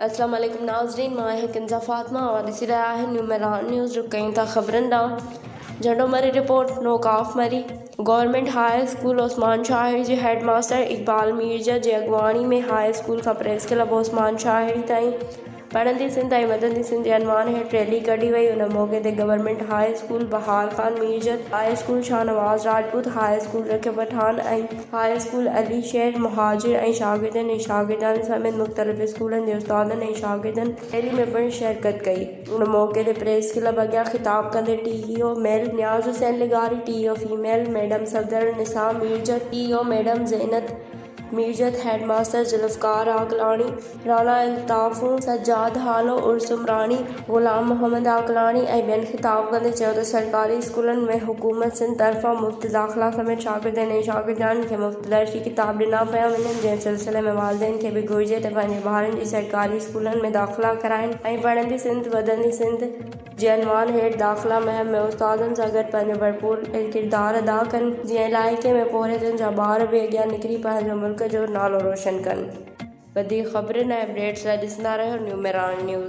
अस्सलाम वालेकुम नाज़रीन, मां है कंज़ा फ़ातिमा और ॾिसी रहिया आहिनि न्यू मेरान न्यूज़। रुक कयूं था ख़बरनि ॾांहुं। झंडो मरी रिपोर्ट नौकाफ़ मरी। गवर्नमेंट हाई स्कूल ओस्मान शाहिरी जे हेड मास्टर इक़बाल मीरजा जे अॻवानी में हाई स्कूल खां प्रेस क्लब ओस्मान शाहिरी ताईं पढ़ंदी सिंध ऐं वधंदी सिंध जे अनवान हेठि रैली कढी वई। उन मौक़े ते government high school Bahar Khan Mirjat, high school Shahnawaz Rajput, high school Raqib Pathan ऐं हाई स्कूल अली शेर मुहाजिर ऐं शागिर्दनि ऐं शागिर्दातनि समेत मुख़्तलिफ़ स्कूलनि जे उस्तादनि ऐं शागिर्दनि रैली में पिणु शिरकत कई। उन मौक़े ते प्रेस क्लब अॻियां ख़िताब कंदे टीईओ मेल नियाज़ हुसैन लिगारी, टीईओ फीमेल मैडम सफ़दर निसा मीरजत, टीईओ मैडम ज़ैनत मीरजत, हेड मास्टर ज़ुल्फ़कार आकलानी, राना अल्ताफ़ सज्जाद हालो उर्स उमरानी, ग़ुलाम मोहम्मद आकलानी ऐं ॿियनि ख़िताब कंदे चयो त सरकारी स्कूलनि में हुकूमत सिंध तरफ़ां मुफ़्त दाख़िला समेत शागिर्दनि ऐं शागिर्दातनि खे मुफ़्त दर्सी किताब ॾिना पिया वञनि, जंहिं सिलसिले में वालिदैन खे बि घुरिजे त पंहिंजे ॿारनि जी सरकारी स्कूलनि में दाख़िला कराइनि ऐं पढ़ंदी सिंध वधंदी सिंध जे अनवान हेठि दाख़िला मुहिम में उस्तादनि सां गॾु पंहिंजो भरपूर किरदारु अदा कनि, जीअं इलाइक़े में पोरियतुनि जा ॿार बि अॻियां निकिरी पंहिंजो मुल्क जो नालो रोशन कनि। वधीक ख़बरुनि ऐं अपडेट्स लाइ ॾिसंदा रहियो न्यू मेरान न्यूज़।